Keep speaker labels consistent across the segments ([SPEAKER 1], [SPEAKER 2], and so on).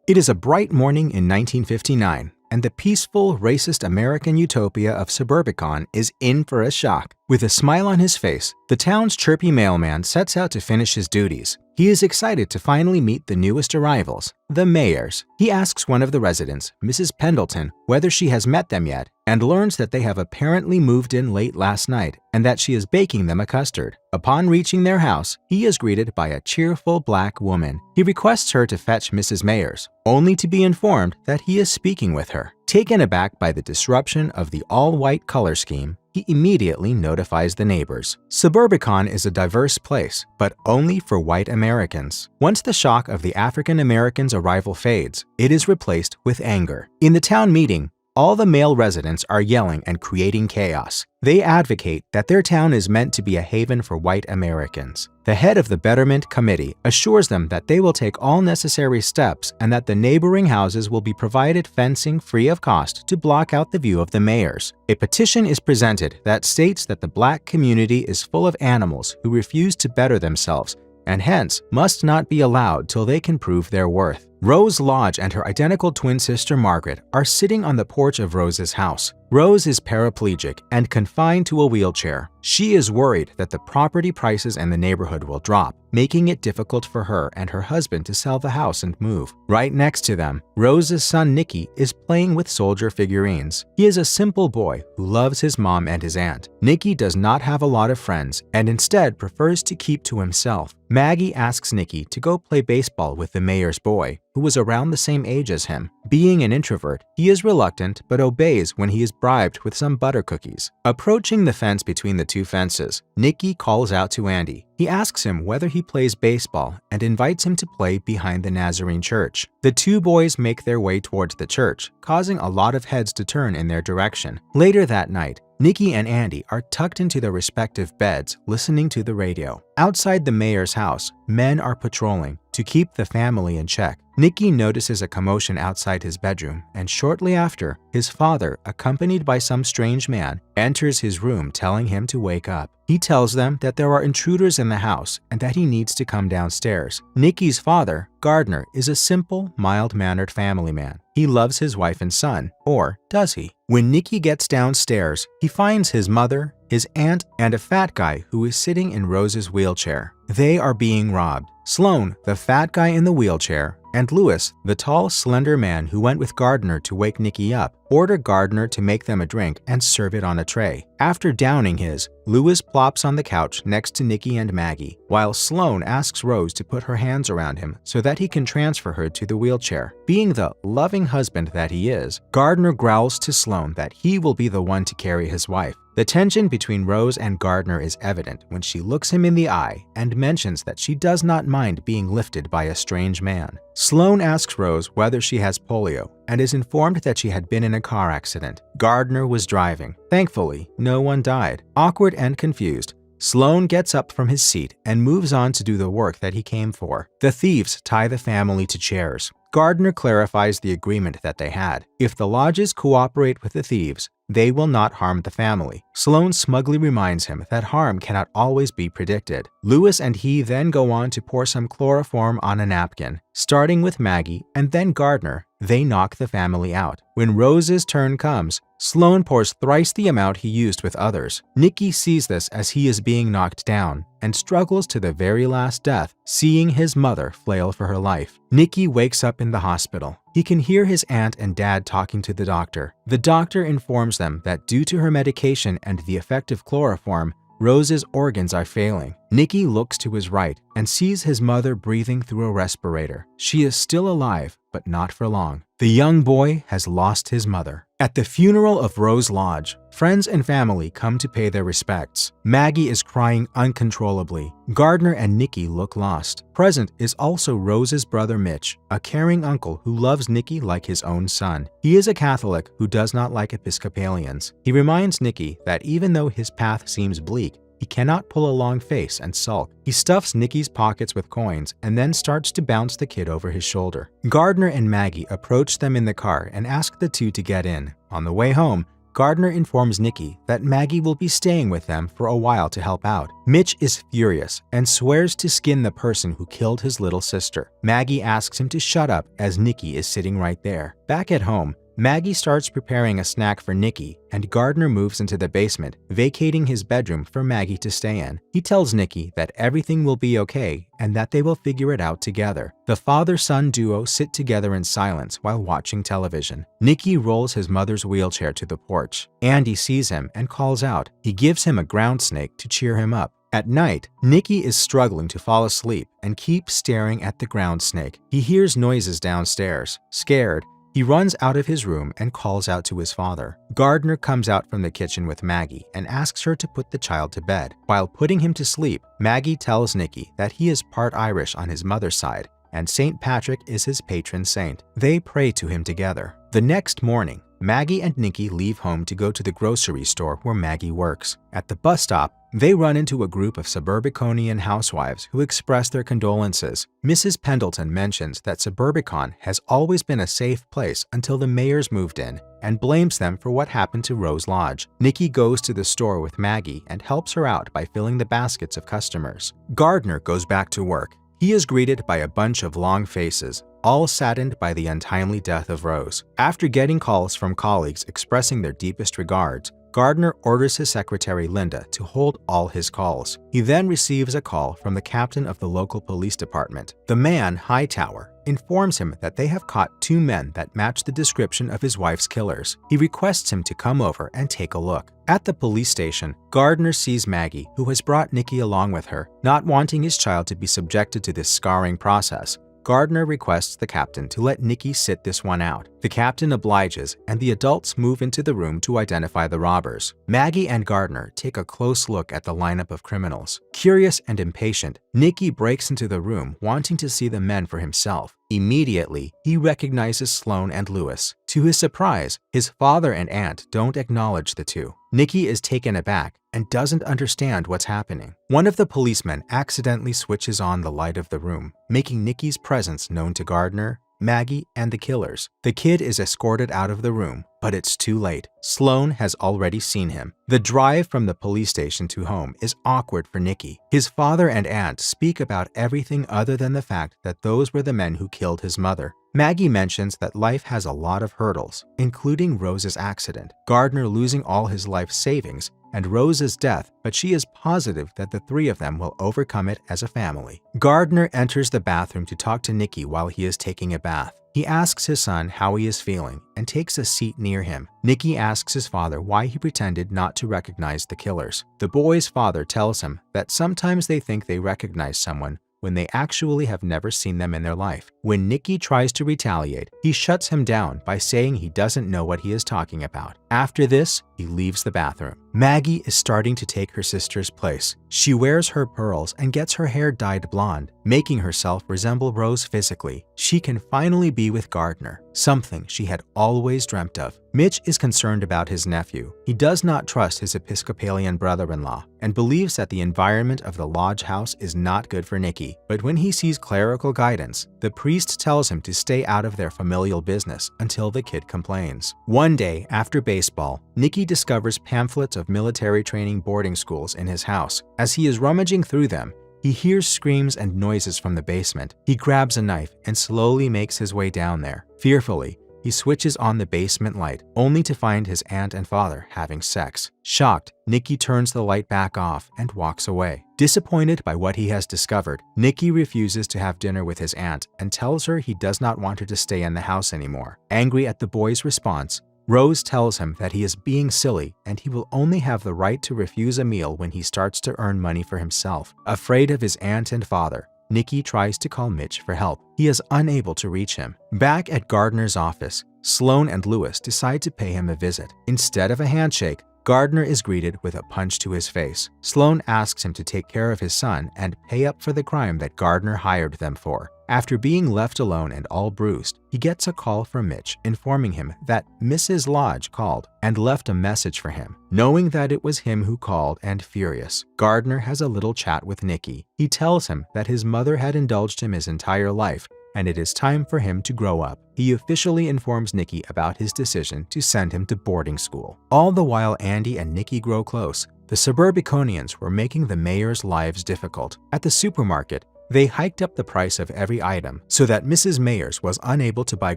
[SPEAKER 1] It is a bright morning in 1959, and the peaceful, racist American utopia of Suburbicon is in for a shock. With a smile on his face, the town's chirpy mailman sets out to finish his duties. He is excited to finally meet the newest arrivals, the mayors. He asks one of the residents, Mrs. Pendleton, whether she has met them yet, and learns that they have apparently moved in late last night and that she is baking them a custard. Upon reaching their house, he is greeted by a cheerful black woman. He requests her to fetch Mrs. Mayers, only to be informed that he is speaking with her. Taken aback by the disruption of the all-white color scheme, he immediately notifies the neighbors. Suburbicon is a diverse place, but only for white Americans. Once the shock of the African Americans' arrival fades, it is replaced with anger. In the town meeting, all the male residents are yelling and creating chaos. They advocate that their town is meant to be a haven for white Americans. The head of the Betterment Committee assures them that they will take all necessary steps and that the neighboring houses will be provided fencing free of cost to block out the view of the mayors. A petition is presented that states that the black community is full of animals who refuse to better themselves and hence must not be allowed till they can prove their worth. Rose Lodge and her identical twin sister Margaret are sitting on the porch of Rose's house. Rose is paraplegic and confined to a wheelchair. She is worried that the property prices in the neighborhood will drop, making it difficult for her and her husband to sell the house and move. Right next to them, Rose's son Nicky is playing with soldier figurines. He is a simple boy who loves his mom and his aunt. Nicky does not have a lot of friends and instead prefers to keep to himself. Maggie asks Nicky to go play baseball with the mayor's boy, who was around the same age as him. Being an introvert, he is reluctant but obeys when he is bribed with some butter cookies. Approaching the fence between the two fences, Nicky calls out to Andy. He asks him whether he plays baseball and invites him to play behind the Nazarene church. The two boys make their way towards the church, causing a lot of heads to turn in their direction. Later that night, Nicky and Andy are tucked into their respective beds, listening to the radio. Outside the mayor's house, men are patrolling to keep the family in check. Nicky notices a commotion outside his bedroom, and shortly after, his father, accompanied by some strange man, enters his room telling him to wake up. He tells them that there are intruders in the house and that he needs to come downstairs. Nicky's father, Gardner, is a simple, mild-mannered family man. He loves his wife and son, or does he? When Nicky gets downstairs, he finds his mother, his aunt, and a fat guy who is sitting in Rose's wheelchair. They are being robbed. Sloan, the fat guy in the wheelchair, and Lewis, the tall, slender man who went with Gardner to wake Nicky up, order Gardner to make them a drink and serve it on a tray. After downing his, Lewis plops on the couch next to Nicky and Maggie, while Sloan asks Rose to put her hands around him so that he can transfer her to the wheelchair. Being the loving husband that he is, Gardner growls to Sloan that he will be the one to carry his wife. The tension between Rose and Gardner is evident when she looks him in the eye and mentions that she does not mind being lifted by a strange man. Sloan asks Rose whether she has polio and is informed that she had been in a car accident. Gardner was driving. Thankfully, no one died. Awkward and confused, Sloan gets up from his seat and moves on to do the work that he came for. The thieves tie the family to chairs. Gardner clarifies the agreement that they had. If the lodges cooperate with the thieves, they will not harm the family. Sloan smugly reminds him that harm cannot always be predicted. Lewis and he then go on to pour some chloroform on a napkin. Starting with Maggie and then Gardner, they knock the family out. When Rose's turn comes, Sloan pours thrice the amount he used with others. Nicky sees this as he is being knocked down and struggles to the very last death, seeing his mother flail for her life. Nicky wakes up in the hospital. He can hear his aunt and dad talking to the doctor. The doctor informs them that due to her medication and the effect of chloroform, Rose's organs are failing. Nicky looks to his right and sees his mother breathing through a respirator. She is still alive, but not for long. The young boy has lost his mother. At the funeral of Rose Lodge, friends and family come to pay their respects. Maggie is crying uncontrollably. Gardner and Nicky look lost. Present is also Rose's brother Mitch, a caring uncle who loves Nicky like his own son. He is a Catholic who does not like Episcopalians. He reminds Nicky that even though his path seems bleak, he cannot pull a long face and sulk. He stuffs Nicky's pockets with coins and then starts to bounce the kid over his shoulder. Gardner and Maggie approach them in the car and ask the two to get in. On the way home, Gardner informs Nikki that Maggie will be staying with them for a while to help out. Mitch is furious and swears to skin the person who killed his little sister. Maggie asks him to shut up as Nikki is sitting right there. Back at home, Maggie starts preparing a snack for Nikki, and Gardner moves into the basement, vacating his bedroom for Maggie to stay in. He tells Nikki that everything will be okay and that they will figure it out together. The father-son duo sit together in silence while watching television. Nikki rolls his mother's wheelchair to the porch. Andy sees him and calls out. He gives him a ground snake to cheer him up. At night, Nikki is struggling to fall asleep and keeps staring at the ground snake. He hears noises downstairs. Scared, he runs out of his room and calls out to his father. Gardner comes out from the kitchen with Maggie and asks her to put the child to bed. While putting him to sleep, Maggie tells Nikki that he is part Irish on his mother's side, and St. Patrick is his patron saint. They pray to him together. The next morning, Maggie and Nikki leave home to go to the grocery store where Maggie works. At the bus stop, they run into a group of Suburbiconian housewives who express their condolences. Mrs. Pendleton mentions that Suburbicon has always been a safe place until the mayors moved in and blames them for what happened to Rose Lodge. Nikki goes to the store with Maggie and helps her out by filling the baskets of customers. Gardner goes back to work. He is greeted by a bunch of long faces, all saddened by the untimely death of Rose. After getting calls from colleagues expressing their deepest regards, Gardner orders his secretary Linda to hold all his calls. He then receives a call from the captain of the local police department. The man, Hightower, informs him that they have caught 2 men that match the description of his wife's killers. He requests him to come over and take a look. At the police station, Gardner sees Maggie, who has brought Nikki along with her. Not wanting his child to be subjected to this scarring process, Gardner requests the captain to let Nikki sit this one out. The captain obliges, and the adults move into the room to identify the robbers. Maggie and Gardner take a close look at the lineup of criminals. Curious and impatient, Nikki breaks into the room wanting to see the men for himself. Immediately, he recognizes Sloane and Lewis. To his surprise, his father and aunt don't acknowledge the two. Nikki is taken aback and doesn't understand what's happening. One of the policemen accidentally switches on the light of the room, making Nikki's presence known to Gardner, Maggie, and the killers. The kid is escorted out of the room, but it's too late. Sloane has already seen him. The drive from the police station to home is awkward for Nikki. His father and aunt speak about everything other than the fact that those were the men who killed his mother. Maggie mentions that life has a lot of hurdles, including Rose's accident, Gardner losing all his life savings, and Rose's death, but she is positive that the 3 of them will overcome it as a family. Gardner enters the bathroom to talk to Nikki while he is taking a bath. He asks his son how he is feeling and takes a seat near him. Nikki asks his father why he pretended not to recognize the killers. The boy's father tells him that sometimes they think they recognize someone when they actually have never seen them in their life. When Nikki tries to retaliate, he shuts him down by saying he doesn't know what he is talking about. After this, he leaves the bathroom. Maggie is starting to take her sister's place. She wears her pearls and gets her hair dyed blonde, making herself resemble Rose physically. She can finally be with Gardner, something she had always dreamt of. Mitch is concerned about his nephew. He does not trust his Episcopalian brother-in-law and believes that the environment of the lodge house is not good for Nikki. But when he sees clerical guidance, the priest tells him to stay out of their familial business until the kid complains. One day, after baseball, Nikki discovers pamphlets of military training boarding schools in his house. As he is rummaging through them, he hears screams and noises from the basement. He grabs a knife and slowly makes his way down there. Fearfully, he switches on the basement light, only to find his aunt and father having sex. Shocked, Nikki turns the light back off and walks away. Disappointed by what he has discovered, Nikki refuses to have dinner with his aunt and tells her he does not want her to stay in the house anymore. Angry at the boy's response, Rose tells him that he is being silly and he will only have the right to refuse a meal when he starts to earn money for himself. Afraid of his aunt and father, Nikki tries to call Mitch for help. He is unable to reach him. Back at Gardner's office, Sloane and Lewis decide to pay him a visit. Instead of a handshake, Gardner is greeted with a punch to his face. Sloane asks him to take care of his son and pay up for the crime that Gardner hired them for. After being left alone and all bruised, he gets a call from Mitch informing him that Mrs. Lodge called and left a message for him. Knowing that it was him who called and furious, Gardner has a little chat with Nikki. He tells him that his mother had indulged him his entire life and it is time for him to grow up. He officially informs Nikki about his decision to send him to boarding school. All the while Andy and Nikki grow close, the Suburbiconians were making the mayor's lives difficult. At the supermarket, they hiked up the price of every item so that Mrs. Mayers was unable to buy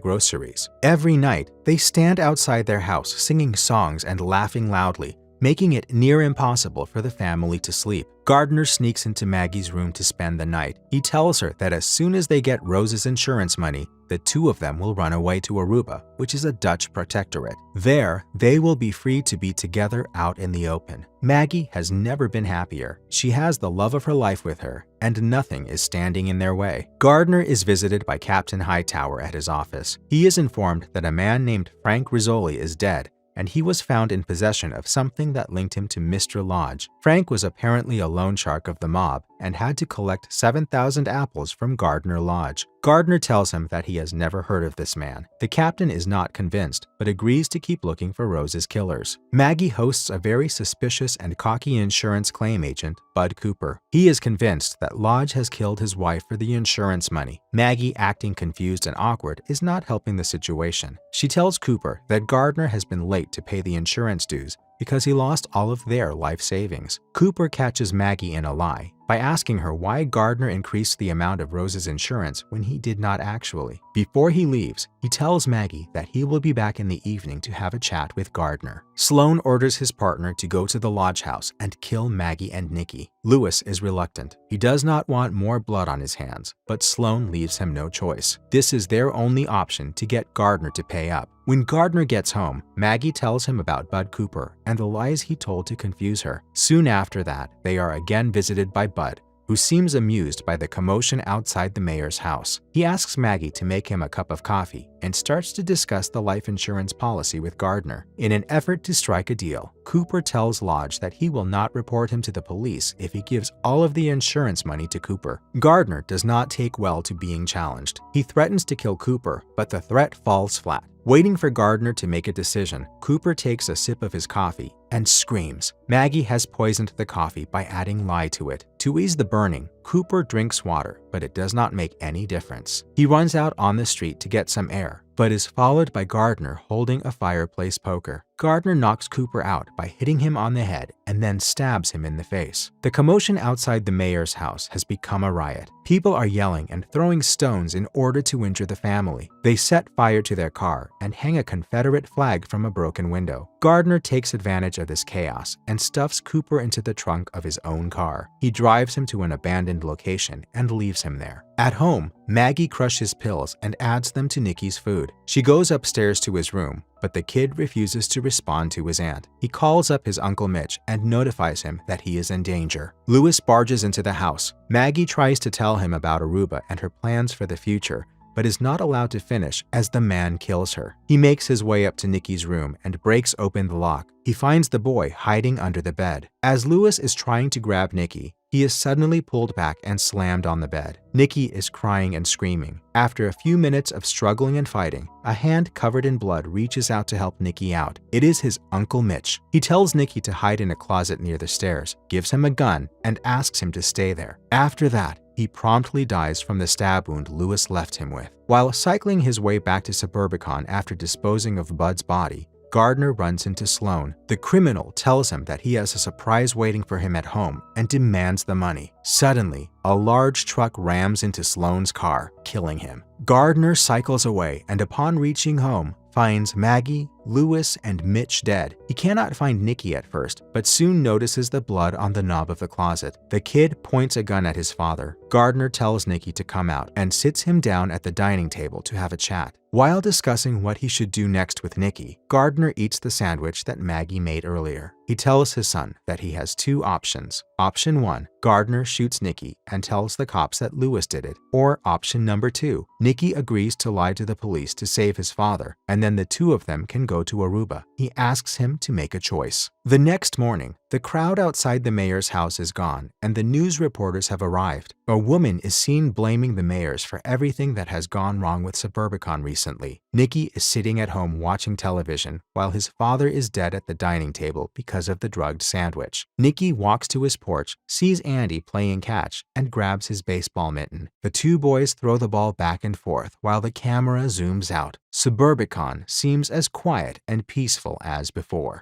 [SPEAKER 1] groceries. Every night, they stand outside their house singing songs and laughing loudly, making it near impossible for the family to sleep. Gardner sneaks into Maggie's room to spend the night. He tells her that as soon as they get Rose's insurance money, the two of them will run away to Aruba, which is a Dutch protectorate. There, they will be free to be together out in the open. Maggie has never been happier. She has the love of her life with her, and nothing is standing in their way. Gardner is visited by Captain Hightower at his office. He is informed that a man named Frank Rizzoli is dead, and he was found in possession of something that linked him to Mr. Lodge. Frank was apparently a loan shark of the mob and had to collect 7,000 apples from Gardner Lodge. Gardner tells him that he has never heard of this man. The captain is not convinced, but agrees to keep looking for Rose's killers. Maggie hosts a very suspicious and cocky insurance claim agent, Bud Cooper. He is convinced that Lodge has killed his wife for the insurance money. Maggie, acting confused and awkward, is not helping the situation. She tells Cooper that Gardner has been late to pay the insurance dues because he lost all of their life savings. Cooper catches Maggie in a lie by asking her why Gardner increased the amount of Rose's insurance when he did not actually. Before he leaves, he tells Maggie that he will be back in the evening to have a chat with Gardner. Sloan orders his partner to go to the lodge house and kill Maggie and Nikki. Lewis is reluctant. He does not want more blood on his hands, but Sloan leaves him no choice. This is their only option to get Gardner to pay up. When Gardner gets home, Maggie tells him about Bud Cooper and the lies he told to confuse her. Soon after that, they are again visited by Bud, who seems amused by the commotion outside the mayor's house. He asks Maggie to make him a cup of coffee and starts to discuss the life insurance policy with Gardner. In an effort to strike a deal, Cooper tells Lodge that he will not report him to the police if he gives all of the insurance money to Cooper. Gardner does not take well to being challenged. He threatens to kill Cooper, but the threat falls flat. Waiting for Gardner to make a decision, Cooper takes a sip of his coffee and screams. Maggie has poisoned the coffee by adding lye to it. To ease the burning, Cooper drinks water, but it does not make any difference. He runs out on the street to get some air, but is followed by Gardner holding a fireplace poker. Gardner knocks Cooper out by hitting him on the head and then stabs him in the face. The commotion outside the mayor's house has become a riot. People are yelling and throwing stones in order to injure the family. They set fire to their car and hang a Confederate flag from a broken window. Gardner takes advantage of this chaos and stuffs Cooper into the trunk of his own car. He drives him to an abandoned location and leaves him there. At home, Maggie crushes pills and adds them to Nikki's food. She goes upstairs to his room, but the kid refuses to respond to his aunt. He calls up his Uncle Mitch and notifies him that he is in danger. Lewis barges into the house. Maggie tries to tell him about Aruba and her plans for the future, but is not allowed to finish as the man kills her. He makes his way up to Nikki's room and breaks open the lock. He finds the boy hiding under the bed. As Lewis is trying to grab Nikki, he is suddenly pulled back and slammed on the bed. Nikki is crying and screaming. After a few minutes of struggling and fighting, a hand covered in blood reaches out to help Nikki out. It is his Uncle Mitch. He tells Nikki to hide in a closet near the stairs, gives him a gun, and asks him to stay there. After that, he promptly dies from the stab wound Lewis left him with. While cycling his way back to Suburbicon after disposing of Bud's body, Gardner runs into Sloan. The criminal tells him that he has a surprise waiting for him at home and demands the money. Suddenly, a large truck rams into Sloan's car, killing him. Gardner cycles away and upon reaching home, finds Maggie, Lewis, and Mitch dead. He cannot find Nikki at first, but soon notices the blood on the knob of the closet. The kid points a gun at his father. Gardner tells Nikki to come out and sits him down at the dining table to have a chat. While discussing what he should do next with Nikki, Gardner eats the sandwich that Maggie made earlier. He tells his son that he has two options. Option 1, Gardner shoots Nikki and tells the cops that Lewis did it. Or option number 2, Nikki agrees to lie to the police to save his father, and then the two of them can go go to Aruba. He asks him to make a choice. The next morning, the crowd outside the mayor's house is gone, and the news reporters have arrived. A woman is seen blaming the mayors for everything that has gone wrong with Suburbicon recently. Nicky is sitting at home watching television while his father is dead at the dining table because of the drugged sandwich. Nicky walks to his porch, sees Andy playing catch, and grabs his baseball mitten. The two boys throw the ball back and forth while the camera zooms out. Suburbicon seems as quiet and peaceful as before.